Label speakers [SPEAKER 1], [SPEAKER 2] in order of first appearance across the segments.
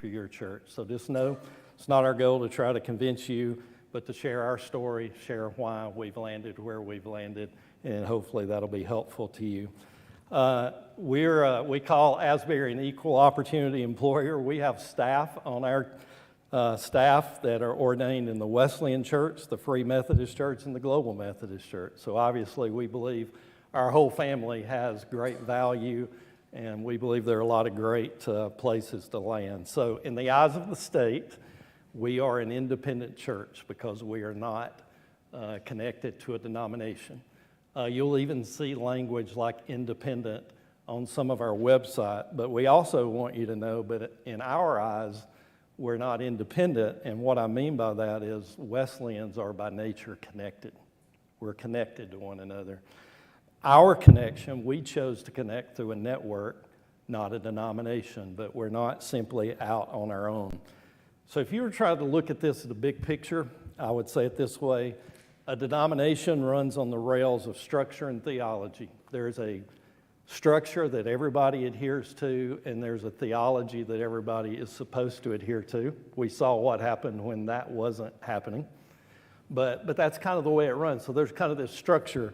[SPEAKER 1] for your church. So just know it's not our goal to try to convince you, but to share our story, share why we've landed where we've landed, and hopefully that'll be helpful to you. We call Asbury an equal opportunity employer. We have staff on our staff that are ordained in the Wesleyan Church, the Free Methodist Church, and the Global Methodist Church. So obviously we believe our whole family has great value, and we believe there are a lot of great places to land. So in the eyes of the state, we are an independent church because we are not connected to a denomination. You'll even see language like independent on some of our website, but we also want you to know, but in our eyes, we're not independent, and what I mean by that is Wesleyans are by nature connected. We're connected to one another. Our connection, we chose to connect through a network, not a denomination, but we're not simply out on our own. So if you were trying to look at this as a big picture, I would say it this way: a denomination runs on the rails of structure and theology. There's a structure that everybody adheres to, and there's a theology that everybody is supposed to adhere to. We saw what happened when that wasn't happening. But that's kind of the way it runs. So there's kind of this structure.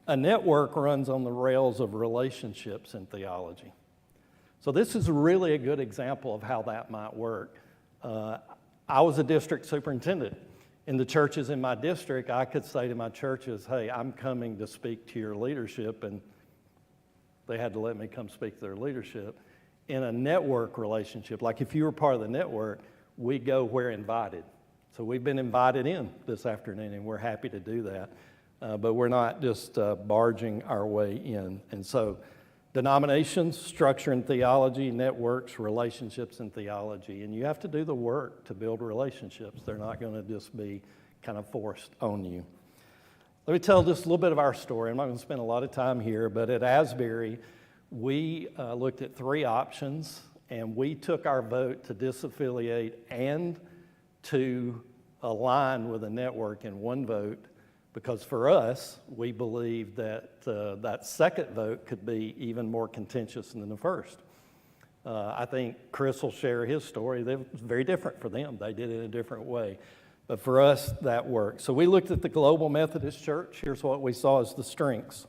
[SPEAKER 1] A network runs on the rails of relationships in theology. So this is really a good example of how that might work. I was a district superintendent. In the churches in my district, I could say to my churches, hey, I'm coming to speak to your leadership, and they had to let me come speak to their leadership. In a network relationship, like if you were part of the network, we go where invited. So we've been invited in this afternoon, and we're happy to do that. But we're not just barging our way in. And so denominations, structure and theology, networks, relationships and theology. And you have to do the work to build relationships. They're not going to just be kind of forced on you. Let me tell just a little bit of our story. I'm not going to spend a lot of time here, but at Asbury, we looked at three options, and we took our vote to disaffiliate and to align with a network in one vote, because for us, we believed that that second vote could be even more contentious than the first. I think Chris will share his story. It was very different for them. They did it in a different way. But for us, that worked. So we looked at the Global Methodist Church. Here's what we saw as the strengths.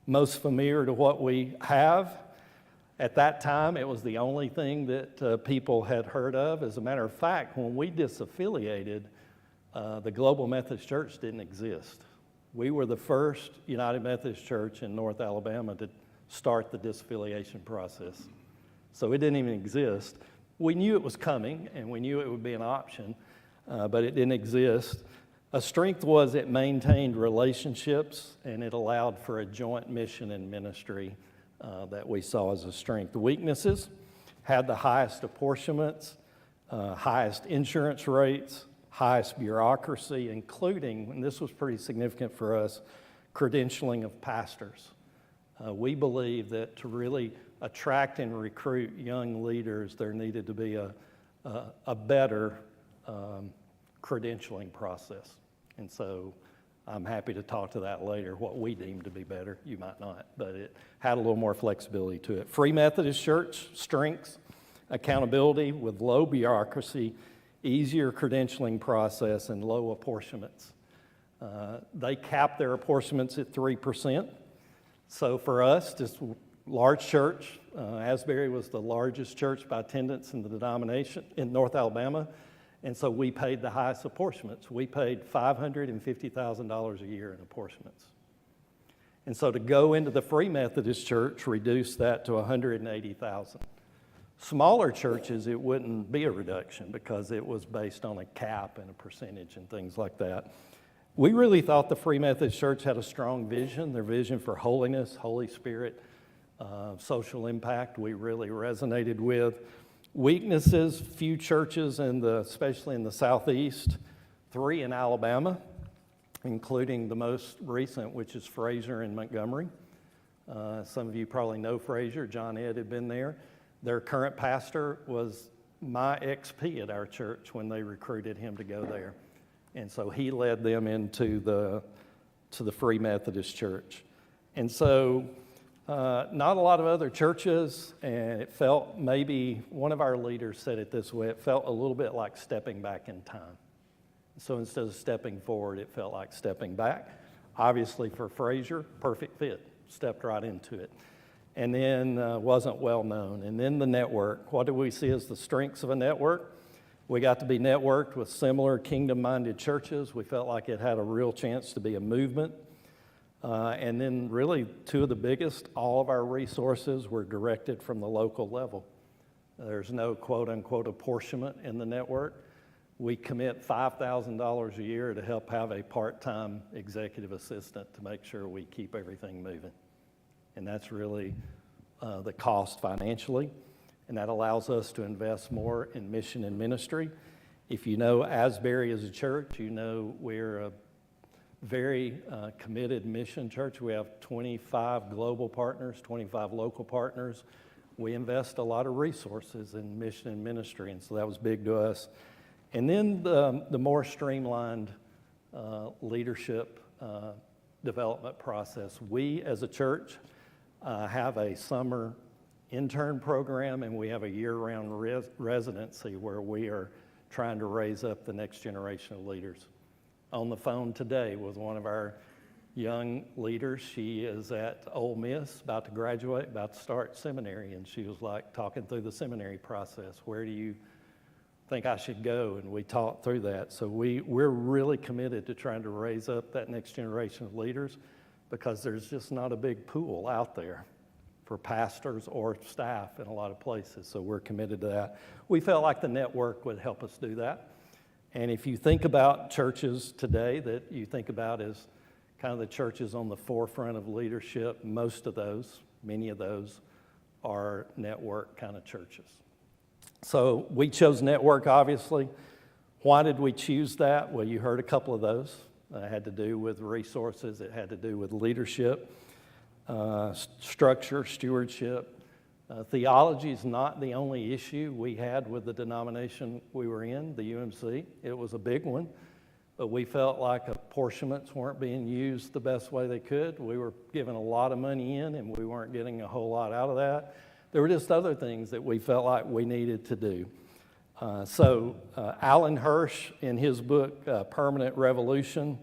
[SPEAKER 1] Most familiar to what we have. At that time, it was the only thing that people had heard of. As a matter of fact, when we disaffiliated, the Global Methodist Church didn't exist. We were the first United Methodist Church in North Alabama to start the disaffiliation process. So it didn't even exist. We knew it was coming, and we knew it would be an option, but it didn't exist. A strength was it maintained relationships, and it allowed for a joint mission and ministry that we saw as a strength. The weaknesses had the highest apportionments, highest insurance rates, highest bureaucracy, including, and this was pretty significant for us, credentialing of pastors. We believe that to really attract and recruit young leaders, there needed to be a better credentialing process. And so I'm happy to talk to that later, what we deem to be better. You might not, but it had a little more flexibility to it. Free Methodist Church, strengths, accountability with low bureaucracy, easier credentialing process, and low apportionments. They capped their apportionments at 3%. So for us, just large church, Asbury was the largest church by attendance in the denomination in North Alabama, and so we paid the highest apportionments. We paid $550,000 a year in apportionments. And so to go into the Free Methodist Church, reduced that to $180,000. Smaller churches, it wouldn't be a reduction because it was based on a cap and a percentage and things like that. We really thought the Free Methodist Church had a strong vision, their vision for holiness, Holy Spirit, social impact we really resonated with. Weaknesses, few churches, especially in the Southeast, 3 in Alabama, including the most recent, which is Fraser in Montgomery. Some of you probably know Fraser. John Ed had been there. Their current pastor was my XP at our church when they recruited him to go there. And so he led them into the Free Methodist Church. And so Not a lot of other churches, and it felt, maybe one of our leaders said it this way, it felt a little bit like stepping back in time. So instead of stepping forward, it felt like stepping back. Obviously for Fraser, perfect fit, stepped right into it. And then wasn't well known. And then the network. What do we see as the strengths of a network? We got to be networked with similar kingdom-minded churches. We felt like it had a real chance to be a movement. And then really two of the biggest, all of our resources were directed from the local level. There's no quote-unquote apportionment in the network. We commit $5,000 a year to help have a part-time executive assistant to make sure we keep everything moving. And that's really the cost financially. And that allows us to invest more in mission and ministry. If you know Asbury as a church, you know we're a very committed mission church. We have 25 global partners, 25 local partners. We invest a lot of resources in mission and ministry, and so that was big to us. And then the more streamlined leadership development process. We as a church have a summer intern program, and we have a year-round residency where we are trying to raise up the next generation of leaders. On the phone today with one of our young leaders. She is at Ole Miss, about to graduate, about to start seminary, and she was like talking through the seminary process. Where do you think I should go? And we talked through that. So we're really committed to trying to raise up that next generation of leaders, because there's just not a big pool out there for pastors or staff in a lot of places. So we're committed to that. We felt like the network would help us do that. And if you think about churches today that you think about as kind of the churches on the forefront of leadership, most of those, many of those, are network kind of churches. So we chose network, obviously. Why did we choose that? Well, you heard a couple of those. It had to do with resources. It had to do with leadership, structure, stewardship. Theology is not the only issue we had with the denomination we were in, the UMC. It was a big one, but we felt like apportionments weren't being used the best way they could. We were giving a lot of money in, and we weren't getting a whole lot out of that. There were just other things that we felt like we needed to do. So Alan Hirsch, in his book, Permanent Revolution,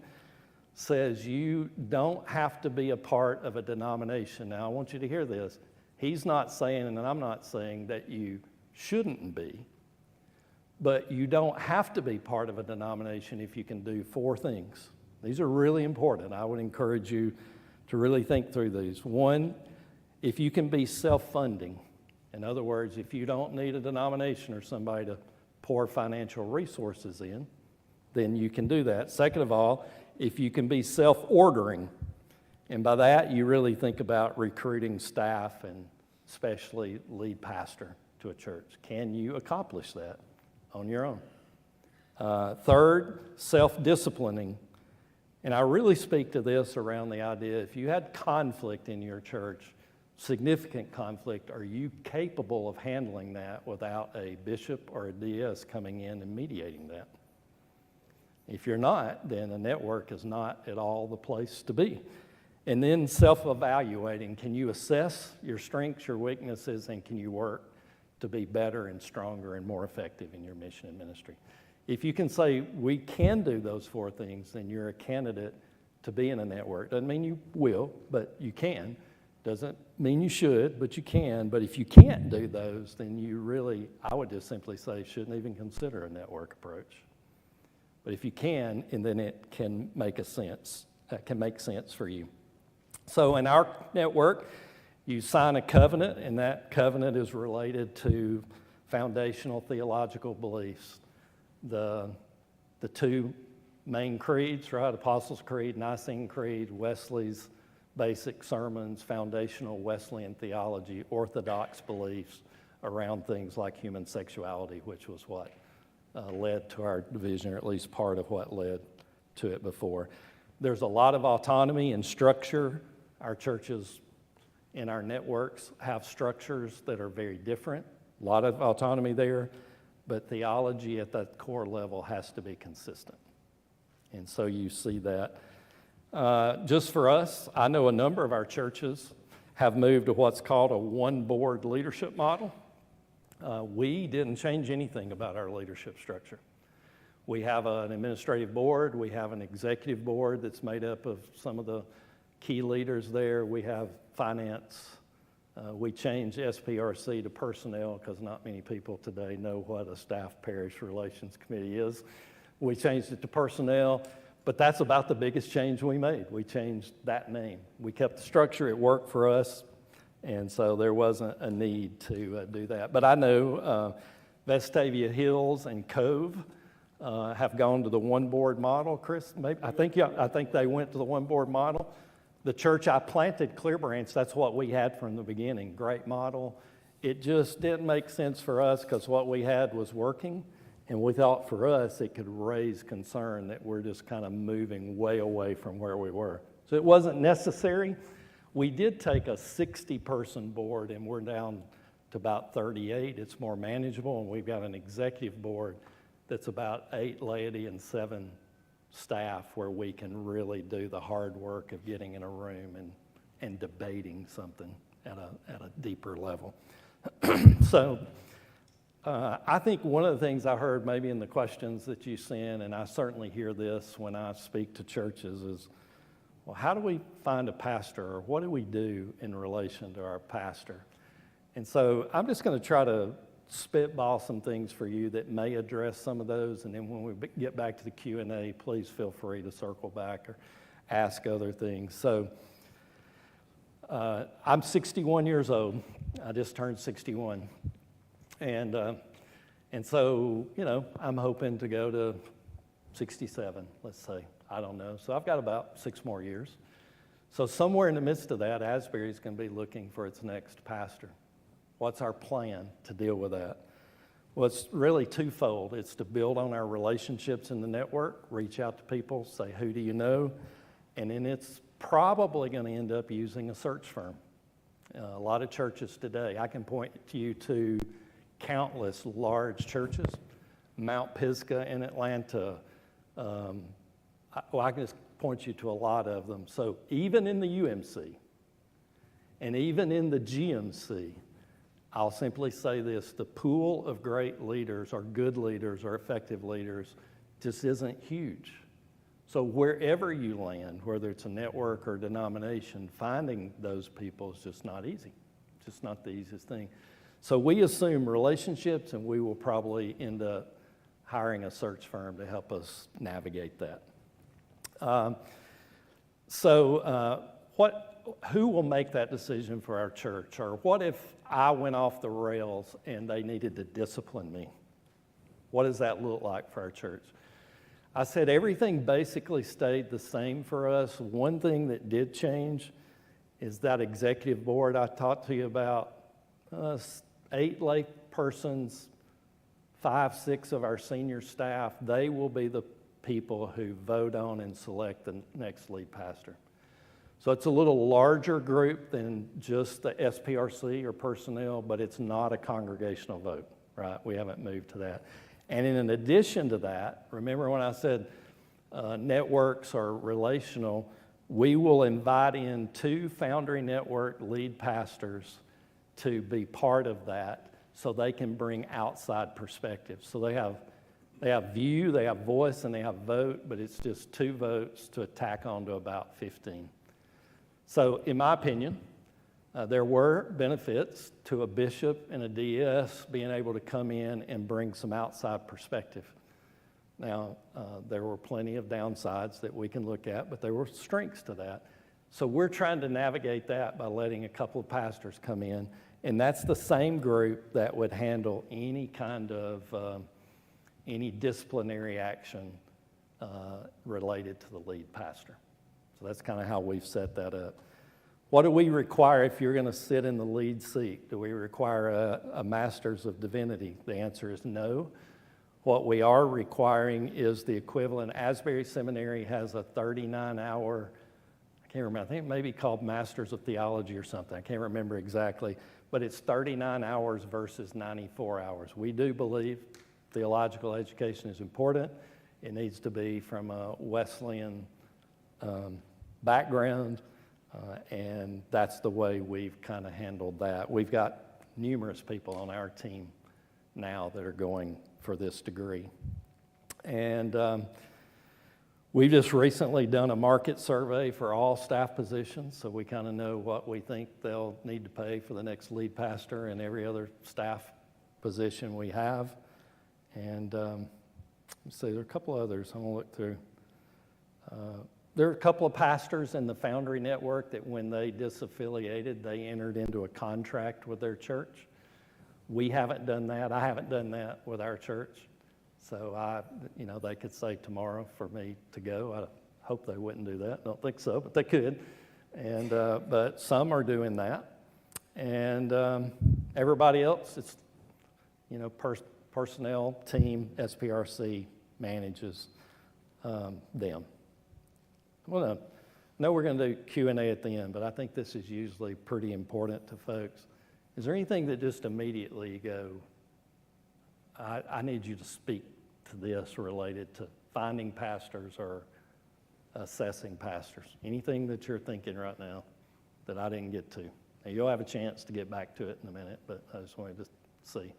[SPEAKER 1] says you don't have to be a part of a denomination. Now, I want you to hear this. He's not saying, and I'm not saying, that you shouldn't be, but you don't have to be part of a denomination if you can do four things. These are really important. I would encourage you to really think through these. One, if you can be self-funding. In other words, if you don't need a denomination or somebody to pour financial resources in, then you can do that. Second of all, if you can be self-ordering. And by that, you really think about recruiting staff and especially lead pastor to a church. Can you accomplish that on your own? Third, self-disciplining. And I really speak to this around the idea, if you had conflict in your church, significant conflict, are you capable of handling that without a bishop or a DS coming in and mediating that? If you're not, then a network is not at all the place to be. And then self-evaluating. Can you assess your strengths, your weaknesses, and can you work to be better and stronger and more effective in your mission and ministry? If you can say, we can do those four things, then you're a candidate to be in a network. Doesn't mean you will, but you can. Doesn't mean you should, but you can. But if you can't do those, then you really, I would just simply say, shouldn't even consider a network approach. But if you can, and then it can make sense for you. So in our network, you sign a covenant, and that covenant is related to foundational theological beliefs. The two main creeds, right? Apostles' Creed, Nicene Creed, Wesley's basic sermons, foundational Wesleyan theology, orthodox beliefs around things like human sexuality, which was what led to our division, or at least part of what led to it before. There's a lot of autonomy and structure. Our churches in our networks have structures that are very different. A lot of autonomy there, but theology at that core level has to be consistent. And so you see that. Just for us, I know a number of our churches have moved to what's called a one-board leadership model. We didn't change anything about our leadership structure. We have an administrative board. We have an executive board that's made up of some of the key leaders there. We have finance. We changed SPRC to personnel because not many people today know what a staff parish relations committee is. We changed it to personnel, but that's about the biggest change we made. We changed that name. We kept the structure. It worked for us, and so there wasn't a need to do that. But I know Vestavia Hills and Cove have gone to the one-board model. Chris, maybe, I think they went to the one-board model. The church I planted, Clear Branch, that's what we had from the beginning. Great model. It just didn't make sense for us because what we had was working, and we thought for us it could raise concern that we're just kind of moving way away from where we were. So it wasn't necessary. We did take a 60-person board, and we're down to about 38. It's more manageable, and we've got an executive board that's about 8 laity and 7 staff where we can really do the hard work of getting in a room and debating something at a deeper level. So I think one of the things I heard maybe in the questions that you sent, and I certainly hear this when I speak to churches, is, well, how do we find a pastor, or what do we do in relation to our pastor? And so I'm just going to try to spitball some things for you that may address some of those, and then when we get back to the Q&A, please feel free to circle back or ask other things. So I'm 61 years old. I just turned 61. And so, you know, I'm hoping to go to 67, let's say. I don't know. So I've got about 6 more years. So somewhere in the midst of that, Asbury is going to be looking for its next pastor. What's our plan to deal with that? Well, it's really twofold. It's to build on our relationships in the network, reach out to people, say, who do you know? And then it's probably going to end up using a search firm. A lot of churches today, I can point you to countless large churches, Mount Pisgah in Atlanta. I can just point you to a lot of them. So even in the UMC and even in the GMC, I'll simply say this: the pool of great leaders or good leaders or effective leaders just isn't huge. So wherever you land, whether it's a network or denomination, finding those people is just not easy. It's just not the easiest thing. So we assume relationships, and we will probably end up hiring a search firm to help us navigate that. Who will make that decision for our church? Or what if I went off the rails and they needed to discipline me? What does that look like for our church? I said everything basically stayed the same for us. One thing that did change is that executive board I talked to you about. 8 lay persons, 5, 6 of our senior staff, they will be the people who vote on and select the next lead pastor. So it's a little larger group than just the SPRC or personnel, but it's not a congregational vote, right? We haven't moved to that. And in addition to that, remember when I said networks are relational, we will invite in 2 Foundry Network lead pastors to be part of that so they can bring outside perspectives. So they have view, they have voice, and they have vote, but it's just 2 votes to tack on to about 15. So in my opinion, there were benefits to a bishop and a DS being able to come in and bring some outside perspective. Now, there were plenty of downsides that we can look at, but there were strengths to that. So we're trying to navigate that by letting a couple of pastors come in, and that's the same group that would handle any kind of any disciplinary action related to the lead pastor. So that's kind of how we've set that up. What do we require if you're going to sit in the lead seat? Do we require a Master's of Divinity? The answer is no. What we are requiring is the equivalent. Asbury Seminary has a 39-hour, I can't remember, I think it may be called Masters of Theology or something. I can't remember exactly, but it's 39 hours versus 94 hours. We do believe theological education is important. It needs to be from a Wesleyan background. And that's the way we've kind of handled that. We've got numerous people on our team now that are going for this degree. And we've just recently done a market survey for all staff positions, so we kind of know what we think they'll need to pay for the next lead pastor and every other staff position we have. And let's see, there are a couple others I'm going to look through. There are a couple of pastors in the Foundry Network that when they disaffiliated, they entered into a contract with their church. We haven't done that. I haven't done that with our church. So they could say tomorrow for me to go. I hope they wouldn't do that. I don't think so, but they could. And but some are doing that. And everybody else, it's, personnel team, SPRC manages them. Well, no, we're going to do Q&A at the end, but I think this is usually pretty important to folks. Is there anything that just immediately you go, I need you to speak to this related to finding pastors or assessing pastors? Anything that you're thinking right now that I didn't get to? Now, you'll have a chance to get back to it in a minute, but I just wanted to see.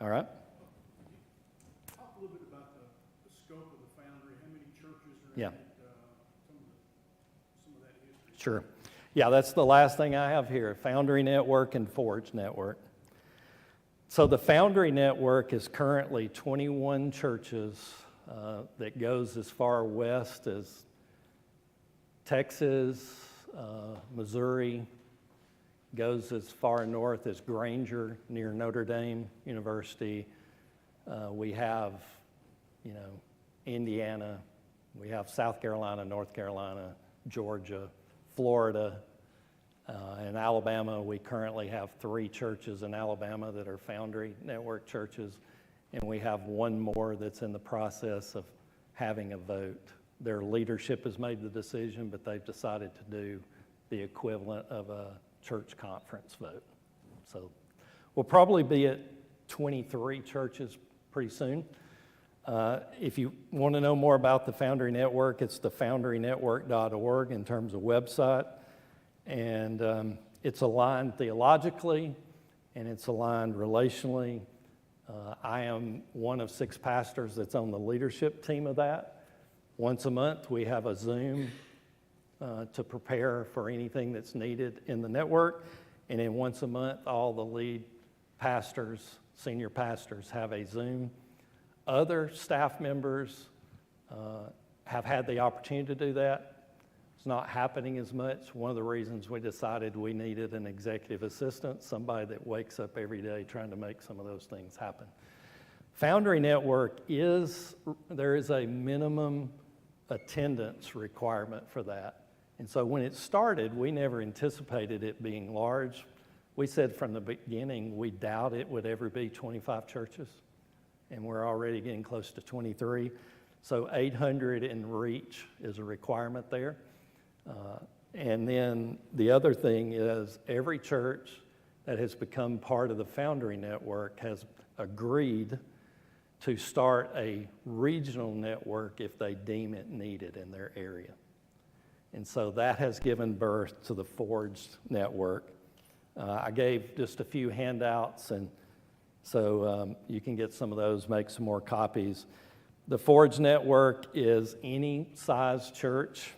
[SPEAKER 1] All right?
[SPEAKER 2] Talk a little bit about the scope of the Foundry, how many churches are
[SPEAKER 1] Yeah.
[SPEAKER 2] in it, some of that history.
[SPEAKER 1] Sure. Yeah, that's the last thing I have here, Foundry Network and Forge Network. So the Foundry Network is currently 21 churches that goes as far west as Texas, Missouri, goes as far north as Granger near Notre Dame University. We have, Indiana. We have South Carolina, North Carolina, Georgia, Florida, and Alabama. We currently have 3 churches in Alabama that are Foundry Network churches, and we have one more that's in the process of having a vote. Their leadership has made the decision, but they've decided to do the equivalent of a church conference vote. So we'll probably be at 23 churches pretty soon. If you want to know more about the Foundry Network, it's thefoundrynetwork.org in terms of website. And it's aligned theologically, and it's aligned relationally. I am one of 6 pastors that's on the leadership team of that. Once a month, we have a Zoom to prepare for anything that's needed in the network. And then once a month, all the lead pastors, senior pastors, have a Zoom. Other staff members have had the opportunity to do that. It's not happening as much. One of the reasons we decided we needed an executive assistant, somebody that wakes up every day trying to make some of those things happen. Foundry Network there is a minimum attendance requirement for that. And so when it started, we never anticipated it being large. We said from the beginning, we doubt it would ever be 25 churches. And we're already getting close to 23. So 800 in reach is a requirement there. And then the other thing is every church that has become part of the Foundry Network has agreed to start a regional network if they deem it needed in their area. And so that has given birth to the Forge Network. I gave just a few handouts, and so you can get some of those, make some more copies. The Forge Network is any size church,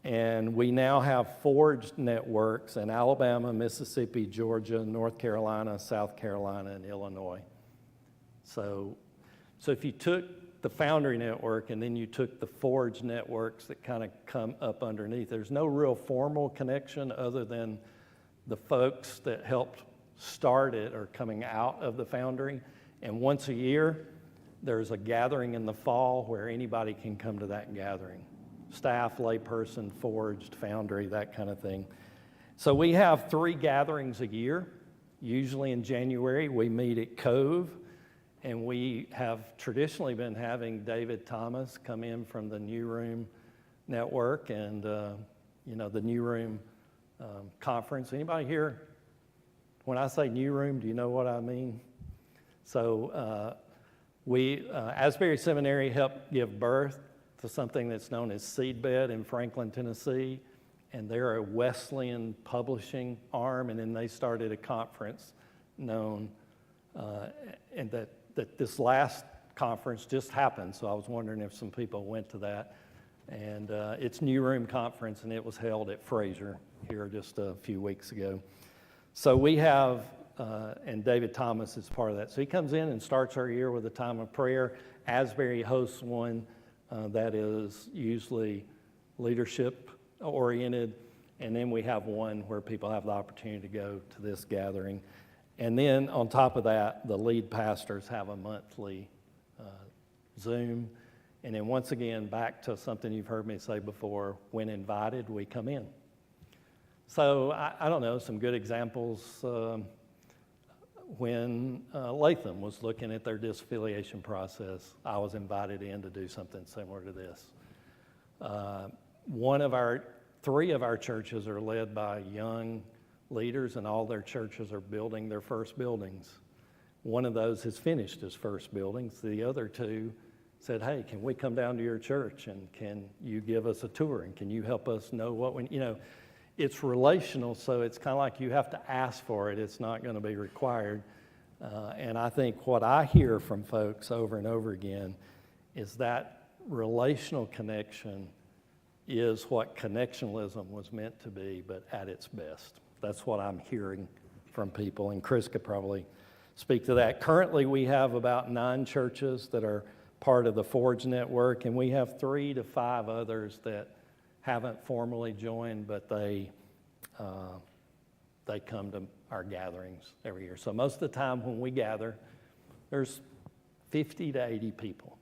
[SPEAKER 1] and we now have forged networks in Alabama, Mississippi, Georgia, North Carolina, South Carolina, and Illinois. So if you took the Foundry Network and then you took the Forge networks that kind of come up underneath, there's no real formal connection other than the folks that helped start it are coming out of the Foundry. And once a year, there's a gathering in the fall where anybody can come to that gathering. Staff, layperson, Forged, Foundry, that kind of thing. So we have 3 gatherings a year. Usually in January, we meet at Cove, and we have traditionally been having David Thomas come in from the New Room Network and, the New Room conference. Anybody here, when I say New Room, do you know what I mean? So Asbury Seminary helped give birth to something that's known as Seedbed in Franklin, Tennessee, and they're a Wesleyan publishing arm, and then they started a conference known, and that this last conference just happened, so I was wondering if some people went to that. And it's New Room Conference, and it was held at Fraser here just a few weeks ago. So we have, and David Thomas is part of that. So he comes in and starts our year with a time of prayer. Asbury hosts one that is usually leadership oriented, and then we have one where people have the opportunity to go to this gathering. And then on top of that, the lead pastors have a monthly Zoom. And then once again, back to something you've heard me say before, when invited, we come in. So I don't know, some good examples. When Latham was looking at their disaffiliation process, I was invited in to do something similar to this. Three of our churches are led by young leaders, and all their churches are building their first buildings. One of those has finished his first buildings. The other two said, hey, can we come down to your church, and can you give us a tour, and can you help us know what we, it's relational, so it's kind of like you have to ask for it. It's not going to be required. And I think what I hear from folks over and over again is that relational connection is what connectionalism was meant to be, but at its best. That's what I'm hearing from people, and Chris could probably speak to that. Currently, we have about 9 churches that are part of the Forge Network, and we have 3 to 5 others that haven't formally joined, but they come to our gatherings every year. So most of the time when we gather, there's 50 to 80 people,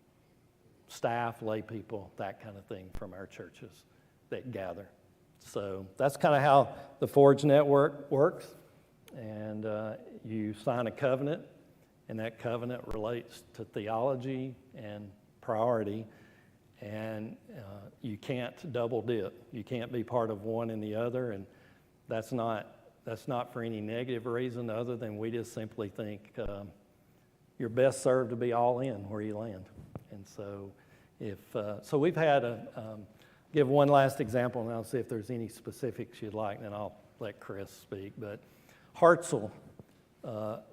[SPEAKER 1] staff, lay people, that kind of thing from our churches that gather. So that's kind of how the Forge Network works. And you sign a covenant, and that covenant relates to theology and priority. And you can't double dip. You can't be part of one and the other. And that's not for any negative reason other than we just simply think you're best served to be all in where you land. And so so we've had give one last example, and I'll see if there's any specifics you'd like, and then I'll let Chris speak. But Hartzell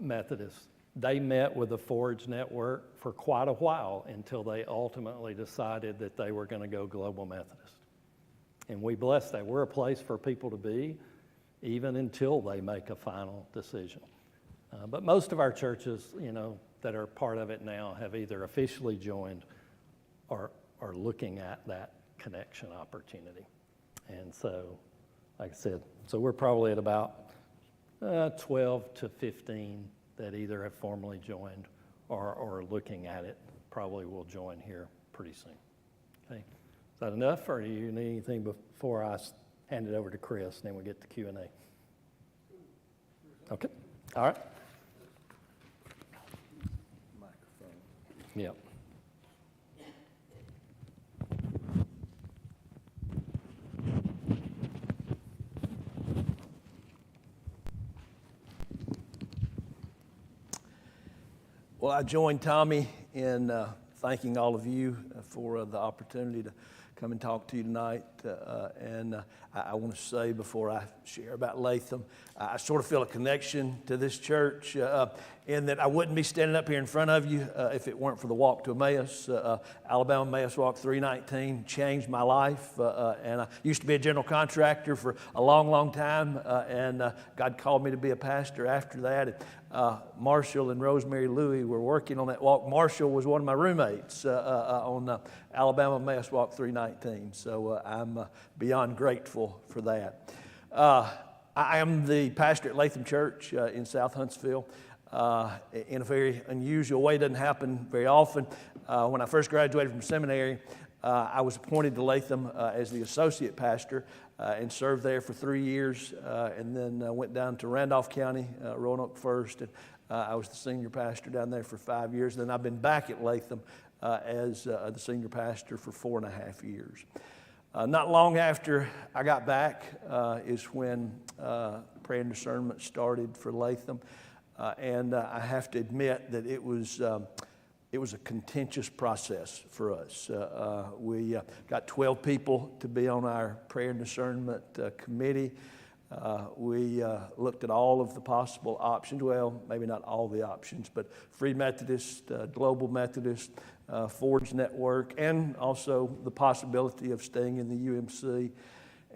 [SPEAKER 1] Methodist, they met with the Forge Network for quite a while until they ultimately decided that they were going to go Global Methodist. And we bless that. We're a place for people to be even until they make a final decision. But most of our churches, that are part of it now have either officially joined or are looking at that connection opportunity. And so, like I said, so we're probably at about 12 to 15 that either have formally joined or are looking at it. Probably will join here pretty soon. Okay, is that enough, or do you need anything before I hand it over to Chris, and then we get to Q&A? Okay, all right. Microphone. Yep.
[SPEAKER 3] Well, I join Tommy in thanking all of you for the opportunity to come and talk to you tonight. And I want to say before I share about Latham, I sort of feel a connection to this church in that I wouldn't be standing up here in front of you if it weren't for the walk to Emmaus. Alabama Emmaus Walk 319 changed my life. And I used to be a general contractor for a long, long time. And God called me to be a pastor after that. Marshall and Rosemary Louie were working on that walk. Marshall was one of my roommates on Alabama Emmaus Walk 319. So I'm beyond grateful for that. I am the pastor at Latham Church in South Huntsville in a very unusual way. It doesn't happen very often. When I first graduated from seminary, I was appointed to Latham as the associate pastor and served there for 3 years, and then went down to Randolph County, Roanoke first, and I was the senior pastor down there for 5 years. Then I've been back at Latham as the senior pastor for 4.5 years. Not long after I got back is when prayer and discernment started for Latham, and I have to admit that it was it was a contentious process for us. We got 12 people to be on our prayer and discernment committee. We looked at all of the possible options. Well, maybe not all the options, but Free Methodist, Global Methodist, Forge Network, and also the possibility of staying in the UMC.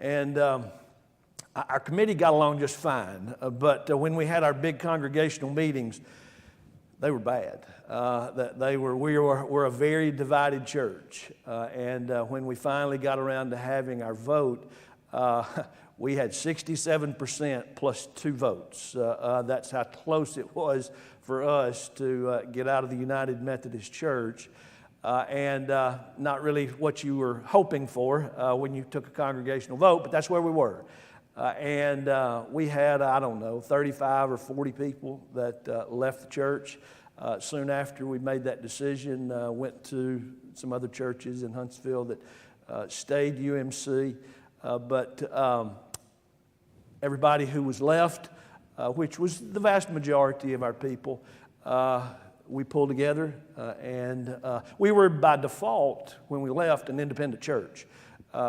[SPEAKER 3] And our committee got along just fine, but when we had our big congregational meetings, they were bad. We're a very divided church, and when we finally got around to having our vote, we had 67% plus 2 votes. That's how close it was for us to get out of the United Methodist Church, and not really what you were hoping for when you took a congregational vote, but that's where we were. And we had, 35 or 40 people that left the church. Soon after we made that decision, went to some other churches in Huntsville that stayed UMC. But everybody who was left, which was the vast majority of our people, we pulled together, and we were by default, when we left, an independent church.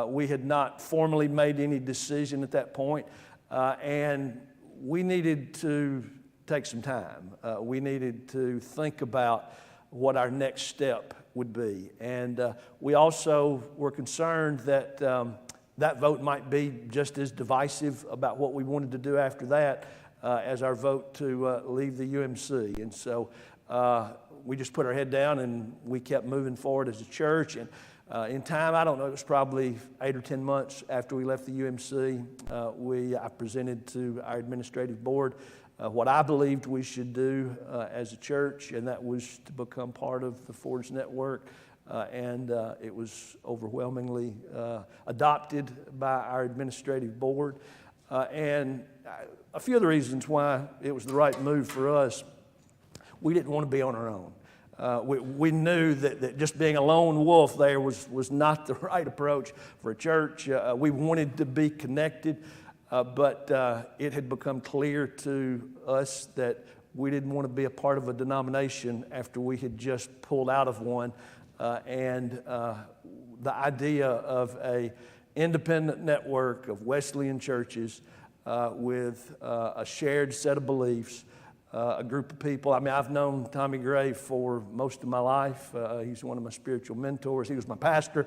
[SPEAKER 3] We had not formally made any decision at that point, and we needed to take some time. We needed to think about what our next step would be. And we also were concerned that that vote might be just as divisive about what we wanted to do after that as our vote to leave the UMC. And so we just put our head down and we kept moving forward as a church. And in time, I don't know, it was probably 8 or 10 months after we left the UMC, I presented to our administrative board what I believed we should do as a church, and that was to become part of the Forge Network. And it was overwhelmingly adopted by our administrative board. And a few of the reasons why it was the right move for us, we didn't want to be on our own. We knew that just being a lone wolf there was not the right approach for a church. We wanted to be connected, but it had become clear to us that we didn't want to be a part of a denomination after we had just pulled out of one. And the idea of an independent network of Wesleyan churches with a shared set of beliefs, a group of people. I mean, I've known Tommy Gray for most of my life. He's one of my spiritual mentors. He was my pastor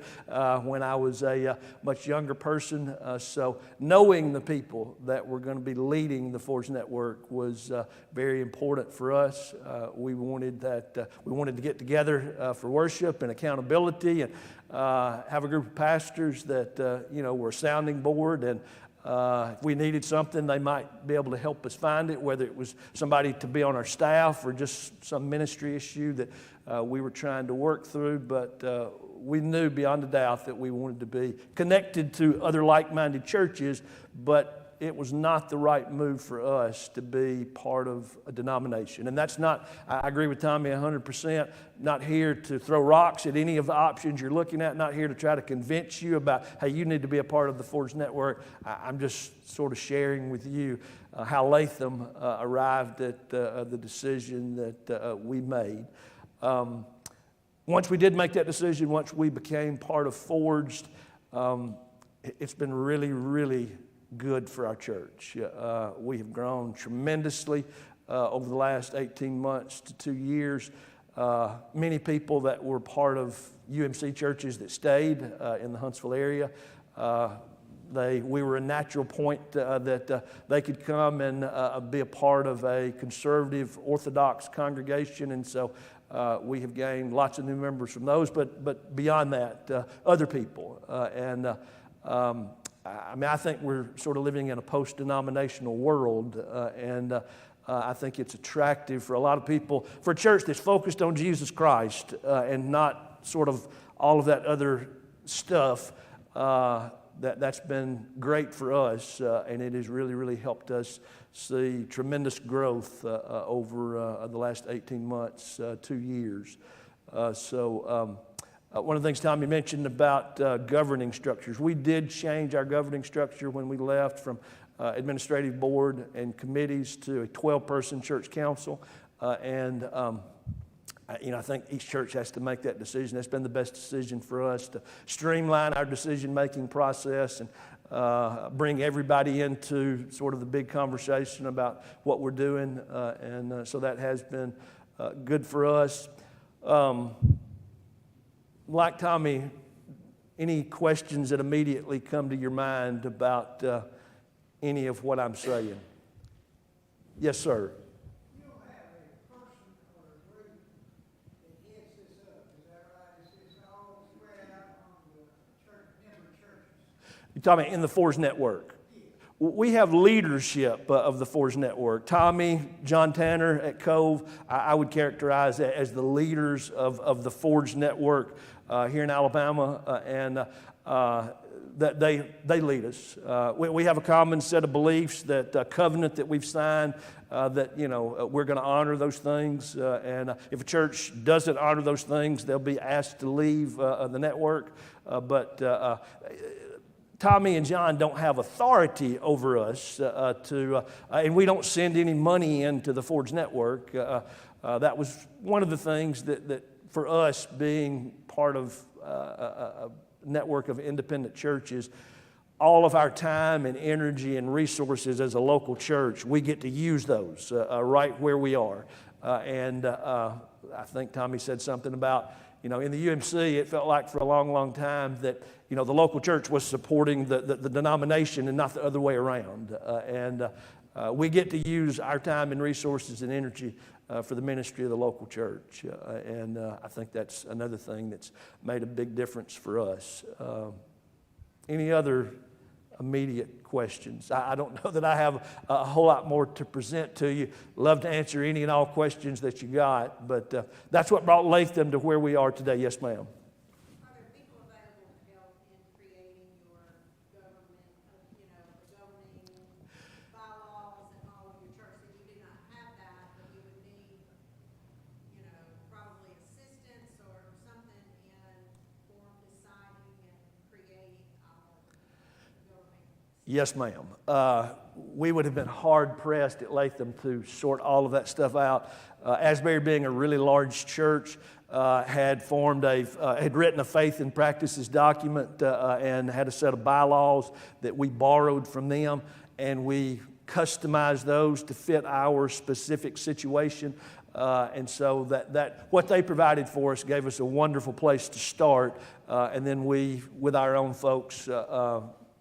[SPEAKER 3] when I was a much younger person. So knowing the people that were going to be leading the Forge Network was very important for us. We wanted to get together for worship and accountability, and have a group of pastors that were a sounding board, and if we needed something, they might be able to help us find it, whether it was somebody to be on our staff or just some ministry issue that we were trying to work through. But we knew beyond a doubt that we wanted to be connected to other like-minded churches, but it was not the right move for us to be part of a denomination. And that's not, I agree with Tommy 100%, not here to throw rocks at any of the options you're looking at, not here to try to convince you about, hey, you need to be a part of the Forge Network. I'm just sort of sharing with you how Latham arrived at the decision that we made. Once we did make that decision, once we became part of Forged, it's been really, really good for our church. We have grown tremendously over the last 18 months to 2 years. Many people that were part of UMC churches that stayed in the Huntsville area, we were a natural point that they could come and be a part of a conservative Orthodox congregation, and so we have gained lots of new members from those, but beyond that, other people. I think we're sort of living in a post-denominational world, and I think it's attractive for a lot of people, for a church that's focused on Jesus Christ and not sort of all of that other stuff. That's been great for us, and it has really, really helped us see tremendous growth over the last 18 months, 2 years. One of the things Tommy mentioned about governing structures, we did change our governing structure when we left from administrative board and committees to a 12-person church council. I think each church has to make that decision. That's been the best decision for us to streamline our decision-making process and bring everybody into sort of the big conversation about what we're doing. And so that has been good for us. Like Tommy, any questions that immediately come to your mind about any of what I'm saying? Yes, sir.
[SPEAKER 4] You don't have a person or a group that heads this up, is that right? It's all spread out on the member churches.
[SPEAKER 3] You're talking about in the Forge Network. We have leadership of the Forge Network. Tommy, John Tanner at Cove, I would characterize as the leaders of the Forge Network here in Alabama, and that they lead us. We have a common set of beliefs, that covenant that we've signed, that we're going to honor those things, and if a church doesn't honor those things, they'll be asked to leave the network. But Tommy and John don't have authority over us and we don't send any money into the Forge Network. That was one of the things that for us, being part of a network of independent churches, all of our time and energy and resources as a local church, we get to use those right where we are. And I think Tommy said something about, in the UMC, it felt like for a long, long time that, the local church was supporting the denomination and not the other way around. And we get to use our time and resources and energy for the ministry of the local church. And I think that's another thing that's made a big difference for us. Any other immediate questions? I don't know that I have a whole lot more to present to you. Love to answer any and all questions that you got, but that's what brought Latham to where we are today. Yes, ma'am.
[SPEAKER 5] Are there people available to help in creating your government, the governing bylaws and all of your church? If you did not have that, but you would need, probably assistance or something in form deciding and creating our governing.
[SPEAKER 3] Yes, ma'am. We would have been hard-pressed at Latham to sort all of that stuff out. Asbury, being a really large church, had written a faith and practices document and had a set of bylaws that we borrowed from them, and we customized those to fit our specific situation. And so that what they provided for us gave us a wonderful place to start, and then we, with our own folks,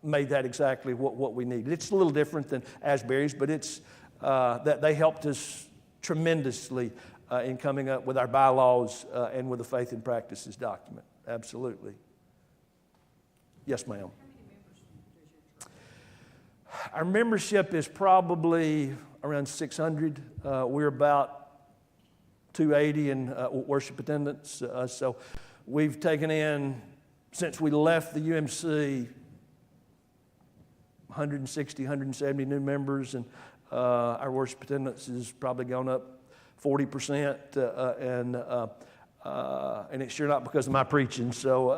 [SPEAKER 3] made that exactly what we needed. It's a little different than Asbury's, but it's that they helped us tremendously in coming up with our bylaws and with the faith and practices document. Absolutely. Yes, ma'am.
[SPEAKER 5] How many members does your church?
[SPEAKER 3] Our membership is probably around 600. We're about 280 in worship attendance. So we've taken in, since we left the UMC, 160, 170 new members, and our worship attendance has probably gone up 40%, and it's sure not because of my preaching. So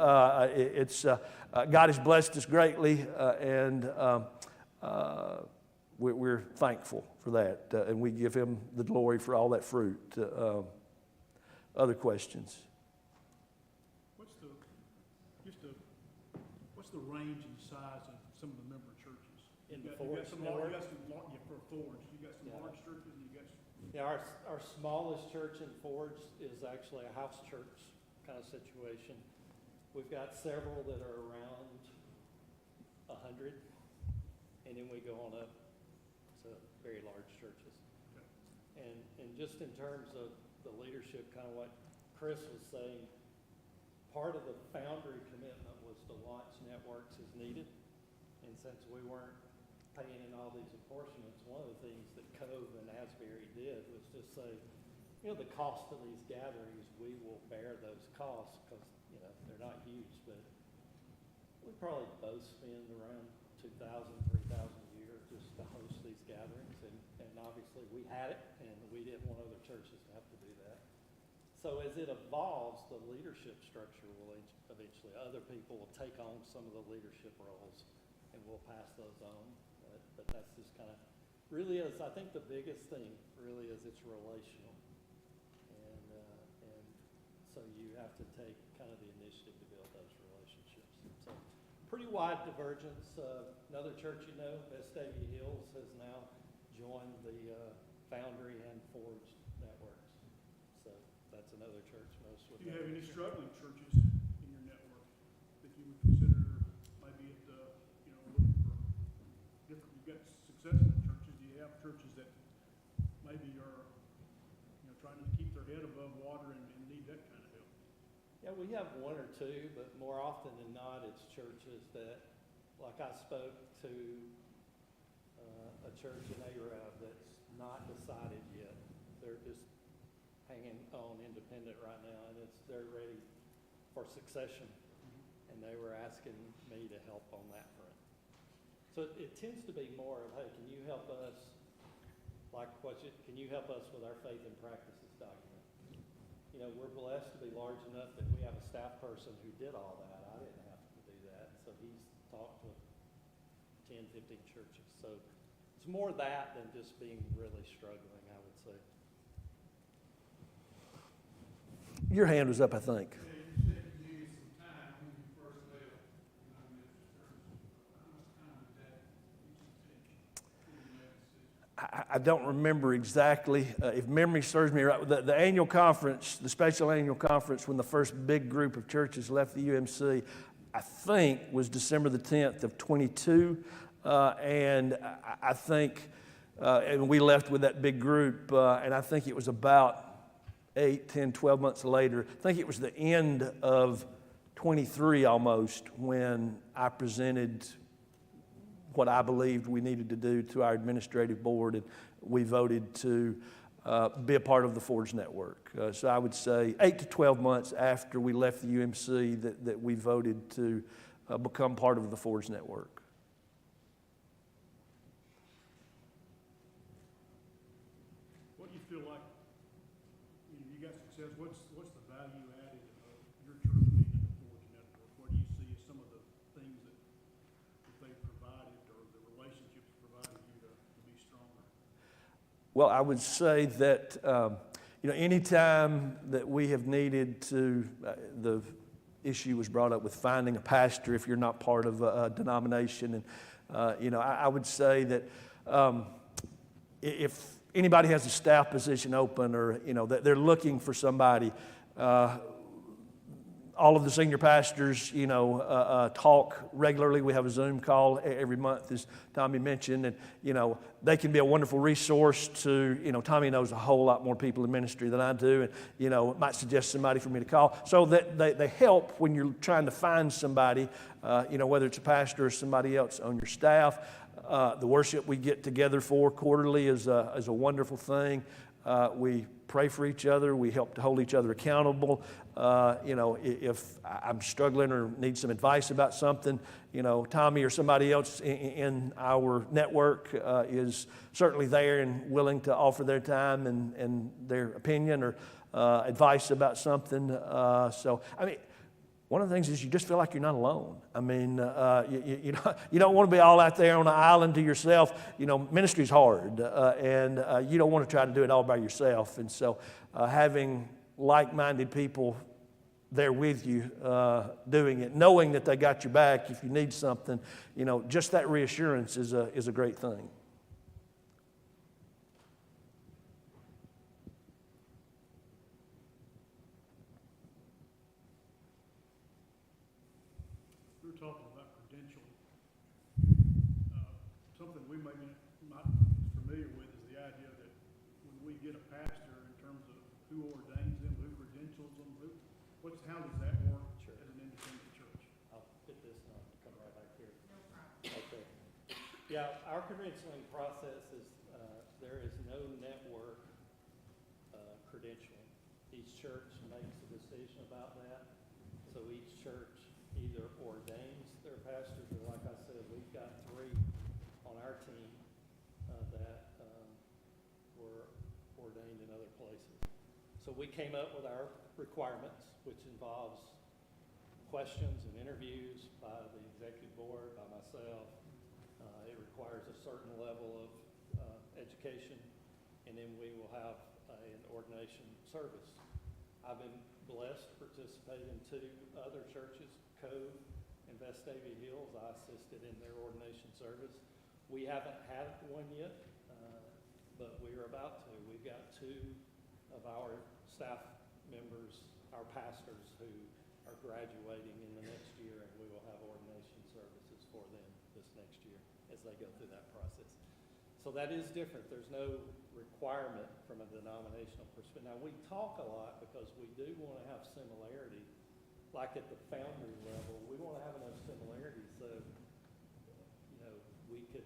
[SPEAKER 3] God has blessed us greatly, and we're thankful for that, and we give Him the glory for all that fruit. Other questions?
[SPEAKER 2] What's the range and size of some of the member churches?
[SPEAKER 1] In
[SPEAKER 2] You
[SPEAKER 1] Forge
[SPEAKER 2] got some
[SPEAKER 1] Network?
[SPEAKER 2] for Forge, you got some
[SPEAKER 1] Yeah.
[SPEAKER 2] large churches, and you got
[SPEAKER 1] Yeah, our smallest church in Forge is actually a house church kind of situation. We've got several that are around 100, and then we go on up to very large churches. And just in terms of the leadership, kind of what Chris was saying, part of the foundry commitment was to launch networks as needed. And since we weren't paying in all these apportionments, one of the things that Cove and Asbury did was just say, the cost of these gatherings, we will bear those costs because, they're not huge, but we probably both spend around $2,000, $3,000 a year just to host these gatherings. And obviously we had it, and we didn't want other churches to have to do that. So as it evolves, the leadership structure will eventually, other people will take on some of the leadership roles, and we'll pass those on. But that's just kind of, really is, I think the biggest thing really is it's relational. And have to take kind of the initiative to build those relationships. So, pretty wide divergence. Another church you know, Vestavia Hills, has now joined the Foundry and Forge networks. So that's another church most would.
[SPEAKER 2] Do you have any struggling churches in your network that you would consider maybe at the, looking for different, you've got successful churches, do you have churches that maybe are, trying to keep their head above water and need that kind of help?
[SPEAKER 1] Yeah, we have one or two, but more often than not, it's churches that, like I spoke to a church in Arab that's not decided yet. They're just hanging on independent right now, and they're ready for succession, and they were asking me to help on that front. So it tends to be more of, hey, can you help us, can you help us with our faith and practices document? We're blessed to be large enough that we have a staff person who did all that. I didn't have to do that, so he's talked to 10, 15 churches. So it's more that than just being really struggling, I would say.
[SPEAKER 3] Your hand was up, I think.
[SPEAKER 2] Yeah, you said you needed some time when you first left Methodist Church. How much time did that take before you made a decision?
[SPEAKER 3] I don't remember exactly. If memory serves me right, the annual conference, the special annual conference, when the first big group of churches left the UMC, I think was December the 10th of 22. And I think, and we left with that big group, and I think it was about 8, 10, 12 months later. I think it was the end of 23 almost when I presented what I believed we needed to do to our administrative board, and we voted to be a part of the Forge Network. So I would say 8 to 12 months after we left the UMC that we voted to become part of the Forge Network.
[SPEAKER 2] What do you feel like, you got success, what's the value added of your church being in the Forge Network? What do you see as some of the things that they provided or the relationships provided you to be stronger?
[SPEAKER 3] Well, I would say that, anytime that we have needed to, the issue was brought up with finding a pastor if you're not part of a denomination. And, I would say that if anybody has a staff position open or, that they're looking for somebody, all of the senior pastors, talk regularly. We have a Zoom call every month, as Tommy mentioned, and, they can be a wonderful resource to, Tommy knows a whole lot more people in ministry than I do, and, might suggest somebody for me to call. So that they help when you're trying to find somebody, whether it's a pastor or somebody else on your staff. The worship we get together for quarterly is a wonderful thing. We pray for each other. We help to hold each other accountable. If I'm struggling or need some advice about something, Tommy or somebody else in our network is certainly there and willing to offer their time and their opinion or advice about something. One of the things is you just feel like you're not alone. I mean, you don't want to be all out there on an island to yourself. Ministry's hard, and you don't want to try to do it all by yourself. And so having like-minded people there with you doing it, knowing that they got your back if you need something, just that reassurance is a great thing.
[SPEAKER 2] We were talking about credentialing. Something we may not be familiar with is the idea that when we get a pastor in terms of who ordains them, who credentials them, how does that work as an independent church?
[SPEAKER 1] I'll get this and I'll come right back here. No problem. Okay. Yeah, our credentialing process is, there is no network credentialing. Each church makes a decision about that. So each church either ordains their pastors, or like I said, we've got 3 on our team that were ordained in other places. So we came up with our requirements, which involves questions and interviews by the executive board, by myself. It requires a certain level of education, and then we will have an ordination service. I've been blessed to participate in two other churches, Cove and Vestavia Hills. I assisted in their ordination service. We haven't had one yet, but we're about to. We've got two of our staff members, our pastors, who are graduating in the next year, and we will have ordination services for them this next year as they go through that process. So that is different. There's no requirement from a denominational perspective. Now, we talk a lot because we do want to have similarity, like at the foundry level. We want to have enough similarity so, we could,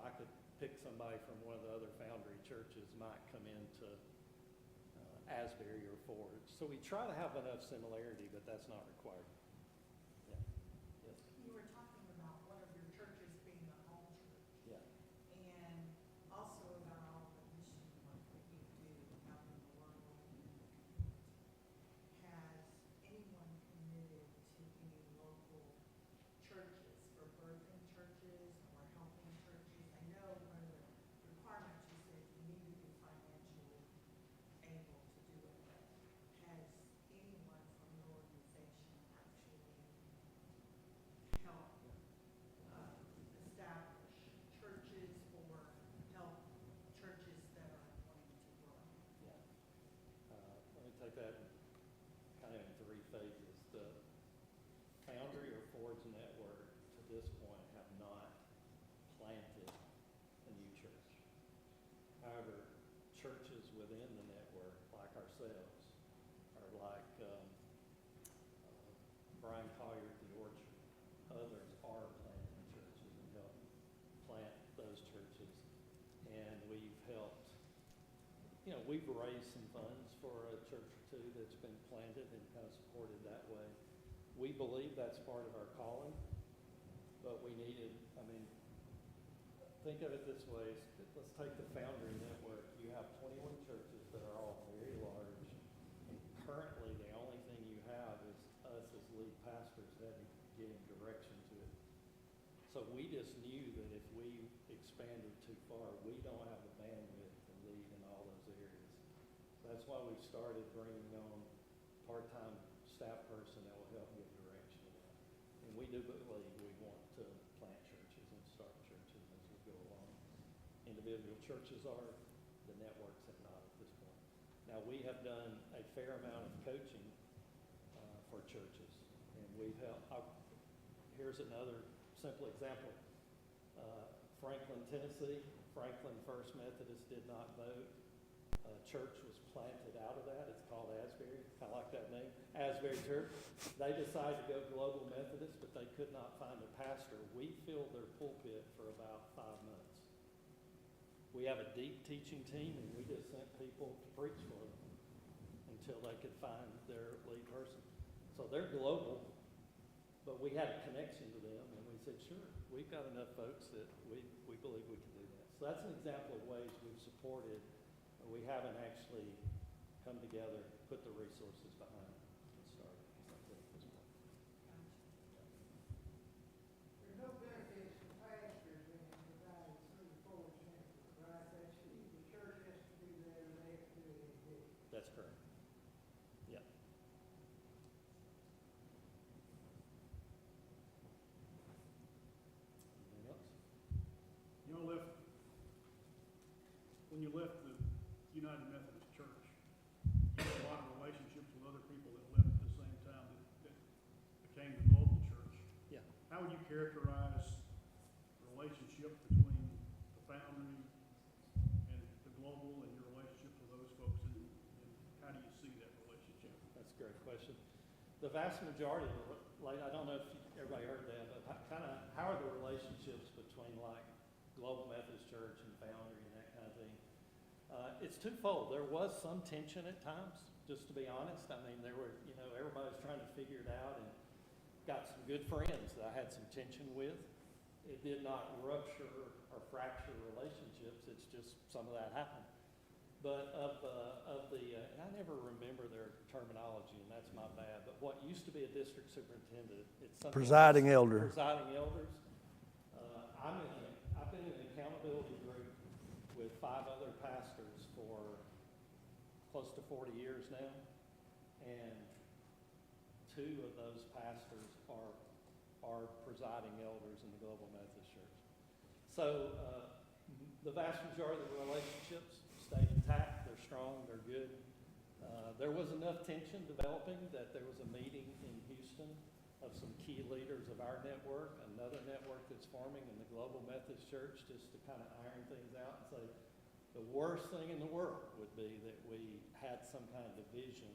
[SPEAKER 1] I could pick somebody from one of the other foundry churches might come into Asbury or Ford. So we try to have enough similarity, but that's not required. Yeah. Yes.
[SPEAKER 6] You were talking about one of your churches being a home church,
[SPEAKER 1] Yeah.
[SPEAKER 6] and also about all the mission work that you do out in the world. Has anyone committed to any local churches for birthing churches or helping churches? I know one of the requirements you said you need to be financially able to do it, but has anyone from your organization actually helped establish churches or help churches that are wanting to grow?
[SPEAKER 1] Yeah. Let me take that kind of in three phases. The Foundry or Ford's network to this point have not planted a new church. However, churches within the network, like ourselves, are like Brian Collier at the Orchard. Others are planting churches and help plant those churches. And we've helped, we've raised some funds for a church or two that's been planted and kind of supported that way. We believe that's part of our calling, but we needed, think of it this way. Let's take the Foundry Network. You have 21 churches that are all very large. And currently, the only thing you have is us as lead pastors having getting direction to it. So we just knew that if we expanded too far, we don't have the bandwidth to lead in all those areas. That's why we started bringing on part-time staff person that will help give direction to that. And we do believe we want to plant churches and start churches as we go along. Individual churches are, the networks have not at this point. Now, we have done a fair amount of coaching for churches, and we've helped. Here's another simple example. Franklin, Tennessee, Franklin First Methodist did not vote. A church was planted out of that. It's called Asbury. I like that name, Asbury Church. They decided to go Global Methodist, but they could not find a pastor. We filled their pulpit for about 5 months. We have a deep teaching team, and we just sent people to preach for them until they could find their lead person. So they're global, but we had a connection to them, and we said, sure, we've got enough folks that we believe we can do that. So that's an example of ways we've supported. We haven't actually come together, put the resources behind it, and started something at this point.
[SPEAKER 4] There's no benefits to pastors when it's provided through Ford's network, right? That's, the church has to do that, or they have to do it individually.
[SPEAKER 1] That's correct. Yeah. Anything else?
[SPEAKER 2] When you left the United Methodist Church, you had a lot of relationships with other people that left at the same time that became the global church.
[SPEAKER 1] Yeah.
[SPEAKER 2] How would you characterize the relationship between the Foundry and the global and your relationships with those folks, and how do you see that relationship?
[SPEAKER 1] That's a great question. The vast majority of the, I don't know if everybody heard that, but how are the relationships between like Global Methodist Church and Foundry and that kind of thing? It's twofold. There was some tension at times, just to be honest. There were, everybody was trying to figure it out, and got some good friends that I had some tension with. It did not rupture or fracture relationships. It's just some of that happened. But and I never remember their terminology, and that's my bad. But what used to be a district superintendent, it's something
[SPEAKER 3] Presiding elder.
[SPEAKER 1] Presiding elders. I've been in an accountability group with 5 other pastors for close to 40 years now, and 2 of those pastors are presiding elders in the Global Methodist Church. So the vast majority of the relationships stay intact. They're strong. They're good. There was enough tension developing that there was a meeting in Houston of some key leaders of our network, another network that's forming in the Global Methodist Church, just to kind of iron things out and say the worst thing in the world would be that we had some kind of division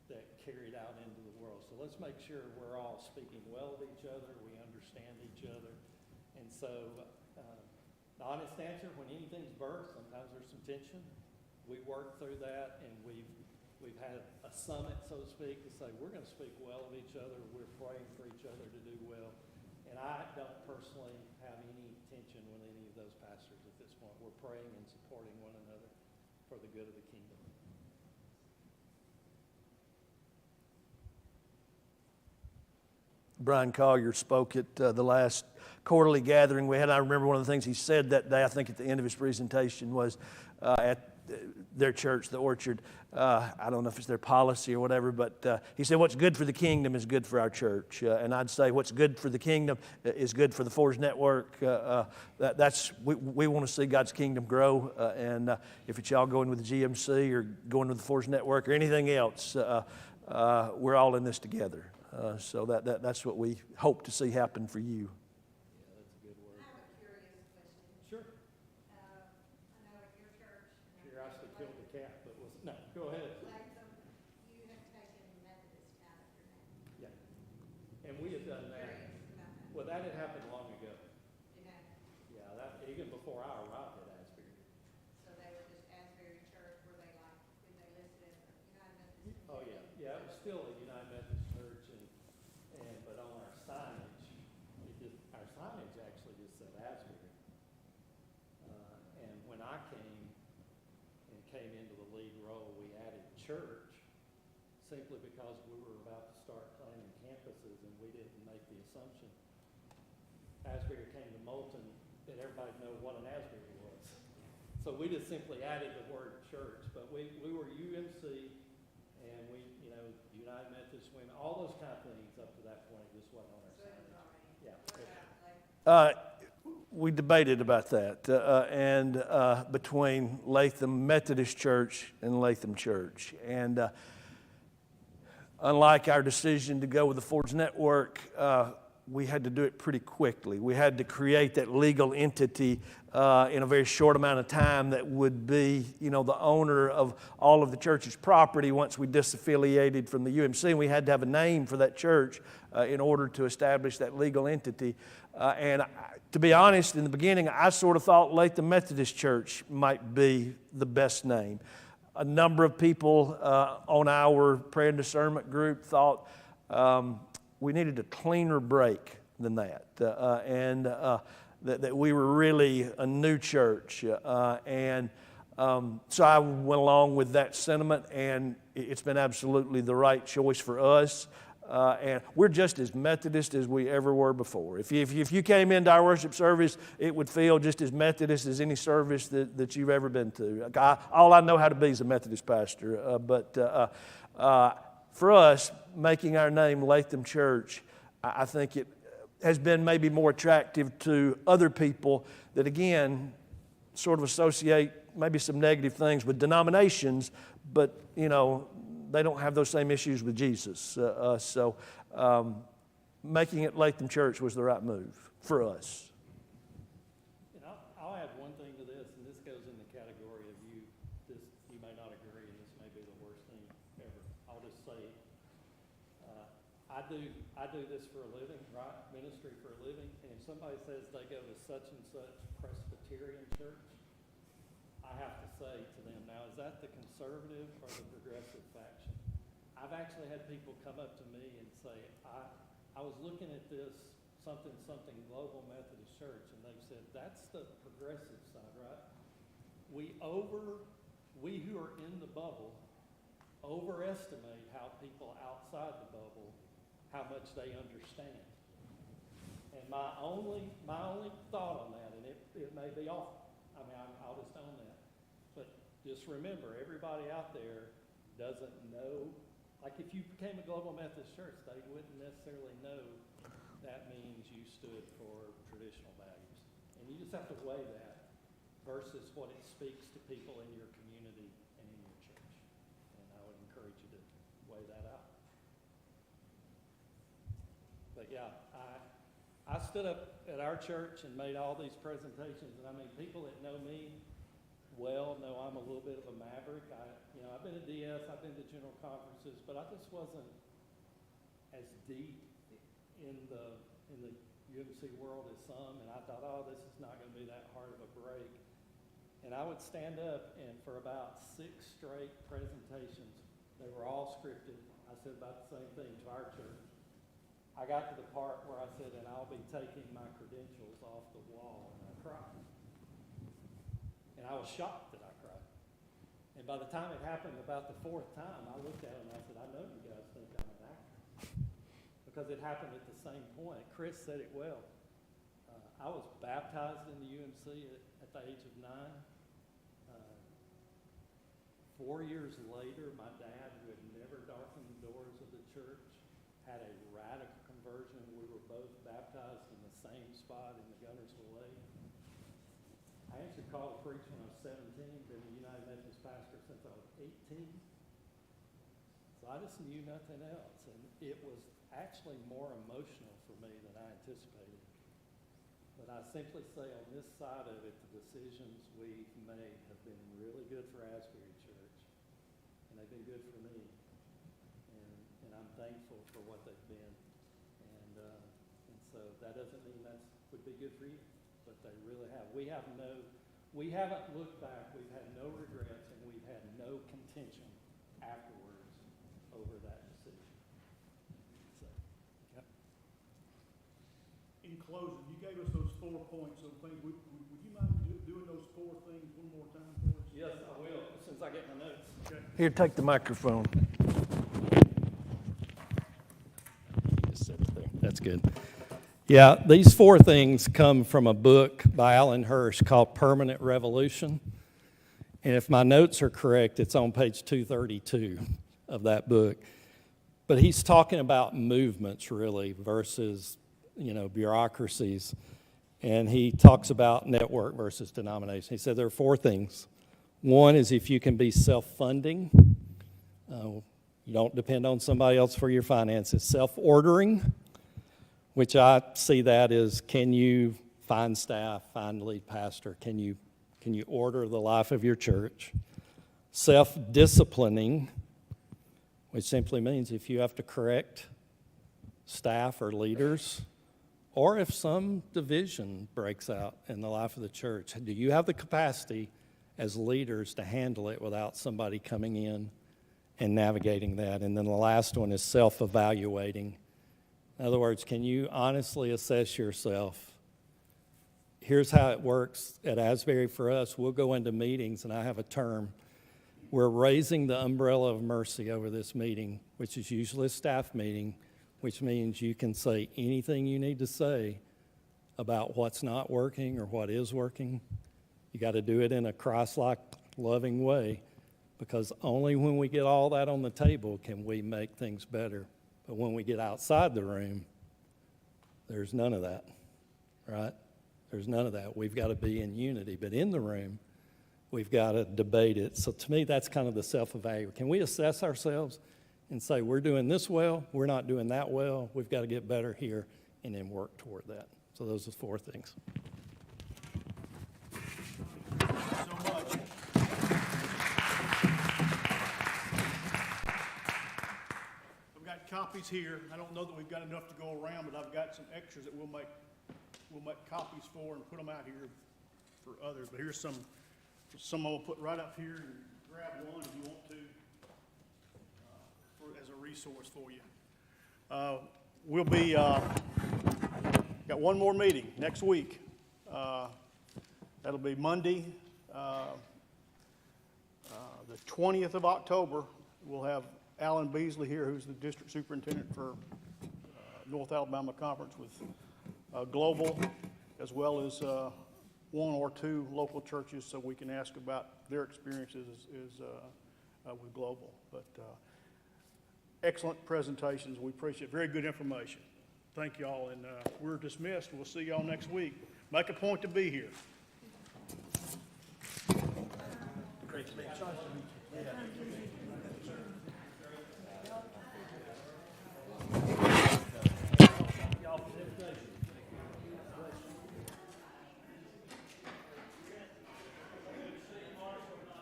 [SPEAKER 1] that carried out into the world. So let's make sure we're all speaking well of each other, we understand each other. And so the honest answer, when anything's birthed, sometimes there's some tension. We work through that, and we've had a summit, so to speak, to say we're going to speak well of each other. We're praying for each other to do well. And I don't personally have any tension with any of those pastors at this point. We're praying and supporting one another for the good of the kingdom.
[SPEAKER 3] Brian Collier spoke at the last quarterly gathering we had. I remember one of the things he said that day, I think at the end of his presentation, was at their church, the Orchard. I don't know if it's their policy or whatever, but he said what's good for the kingdom is good for our church. And I'd say what's good for the kingdom is good for the Forge Network. We want to see God's kingdom grow. And if it's y'all going with the GMC or going with the Forge Network or anything else, we're all in this together. So that's what we hope to see happen for you.
[SPEAKER 1] Yeah, that's a good word.
[SPEAKER 5] I have a curious question.
[SPEAKER 1] Sure.
[SPEAKER 5] I know at your church.
[SPEAKER 1] Curiosity killed the cat, but no, go ahead.
[SPEAKER 5] Latham, you have taken Methodist out of your name.
[SPEAKER 1] Yeah. And we had done that.
[SPEAKER 5] Curious about that.
[SPEAKER 1] Well, that had happened long ago.
[SPEAKER 5] You have,
[SPEAKER 1] Yeah, that even before I arrived at Asbury.
[SPEAKER 5] so they were just Asbury Church, were they like, did they list it as a United Methodist?
[SPEAKER 1] Oh, yeah. Yeah, it was still a United Methodist Church, but on our signage, our signage actually just said Asbury. And when I came into the lead role, we added church simply because we were about to start planning campuses, and we didn't make the assumption. Asbury came to Moulton, that everybody know what an Asbury was. So we just simply added the word church, but we were UMC, and we, United Methodist Women, all those kind of things up to that point just wasn't on our
[SPEAKER 5] So it was
[SPEAKER 1] side.
[SPEAKER 5] already.
[SPEAKER 1] Yeah.
[SPEAKER 5] What about Latham?
[SPEAKER 3] We debated about that, and between Latham Methodist Church and Latham Church. And unlike our decision to go with the Forge Network, we had to do it pretty quickly. We had to create that legal entity in a very short amount of time that would be, the owner of all of the church's property once we disaffiliated from the UMC. And we had to have a name for that church in order to establish that legal entity. And to be honest, in the beginning, I sort of thought Latham Methodist Church might be the best name. A number of people on our prayer and discernment group thought we needed a cleaner break than that, and that we were really a new church. And so I went along with that sentiment, and it's been absolutely the right choice for us. And we're just as Methodist as we ever were before. If you came into our worship service, it would feel just as Methodist as any service that you've ever been to. All I know how to be is a Methodist pastor. But for us, making our name Latham Church, I think it has been maybe more attractive to other people that, again, sort of associate maybe some negative things with denominations, but, they don't have those same issues with Jesus. So making it Latham Church was the right move for us.
[SPEAKER 1] And I'll add one thing to this, and this goes in the category of you may not agree, and this may be the worst thing ever. I'll just say, I do this for a living, right? Ministry for a living. And if somebody says they go to such and such Presbyterian church, I have to say to them, now, is that the conservative or the progressive faction? I've actually had people come up to me and say, I was looking at this something Global Methodist Church, and they've said, that's the progressive side, right? We who are in the bubble overestimate how people outside the bubble, how much they understand. And my only thought on that, and it may be off, I'll just own that. But just remember, everybody out there doesn't know Like if you became a Global Methodist Church, they wouldn't necessarily know that means you stood for traditional values. And you just have to weigh that versus what it speaks to people in your community and in your church. And I would encourage you to weigh that out. But yeah, I stood up at our church and made all these presentations, and I mean, people that know me well know I'm a little bit of a maverick. I've been to DS, I've been to general conferences, but I just wasn't as deep in the UMC world as some, and I thought, oh, this is not going to be that hard of a break. And I would stand up, and for about 6 straight presentations, they were all scripted. I said about the same thing to our church. I got to the part where I said, and I'll be taking my credentials off the wall, and I cried. And I was shocked that I cried. And by the time it happened about the 4th time, I looked at him and I said, I know you guys think I'm an actor. Because it happened at the same point. Chris said it well. I was baptized in the UMC at the age of 9. 4 years later, my dad, who had never darkened the doors of the church, had a radical conversion. We were both baptized in the same spot in the Gunnersville Lake. I answered call to preach when I was 17, been a United Methodist pastor since I was 18. So I just knew nothing else. And it was actually more emotional for me than I anticipated. But I simply say on this side of it, the decisions we've made have been really good for Asbury Church. And they've been good for me. And I'm thankful for what they've been. And so that doesn't mean that would be good for you. But they really have. We haven't looked back. We've had no regrets, and we've had no contention afterwards over that decision. So, yep.
[SPEAKER 2] In closing, you gave us those 4 points of things. Would you mind doing those 4 things one more time for us?
[SPEAKER 1] Yes, I will, since I get my notes.
[SPEAKER 2] Okay.
[SPEAKER 3] Here, take the microphone.
[SPEAKER 1] Just sit it there. That's good. Yeah, these 4 things come from a book by Alan Hirsch called Permanent Revolution. And if my notes are correct, it's on page 232 of that book. But he's talking about movements, really, versus, bureaucracies. And he talks about network versus denomination. He said there are 4 things. One is if you can be self-funding. You don't depend on somebody else for your finances. Self-ordering, which I see that as, can you find staff, find lead pastor? Can you order the life of your church? Self-disciplining, which simply means if you have to correct staff or leaders, or if some division breaks out in the life of the church, do you have the capacity as leaders to handle it without somebody coming in and navigating that? And then the last one is self-evaluating. In other words, can you honestly assess yourself? Here's how it works at Asbury for us. We'll go into meetings, and I have a term. We're raising the umbrella of mercy over this meeting, which is usually a staff meeting, which means you can say anything you need to say about what's not working or what is working. You got to do it in a Christ-like, loving way, because only when we get all that on the table can we make things better. But when we get outside the room, there's none of that, right? There's none of that. We've got to be in unity. But in the room, we've got to debate it. So to me, that's kind of the self-evaluation. Can we assess ourselves and say, we're doing this well, we're not doing that well, we've got to get better here, and then work toward that. So those are 4 things.
[SPEAKER 2] So much. I've got copies here. I don't know that we've got enough to go around, but I've got some extras that we'll make copies for and put them out here for others. But here's some I'll put right up here, and grab one if you want to, as a resource for you. We'll be got one more meeting next week. That'll be Monday, the 20th of October. We'll have Alan Beasley here, who's the district superintendent for North Alabama Conference with Global, as well as 1 or 2 local churches, so we can ask about their experiences with Global. But excellent presentations. We appreciate it. Very good information. Thank you all, and we're dismissed. We'll see y'all next week. Make a point to be here.
[SPEAKER 3] Great to meet you.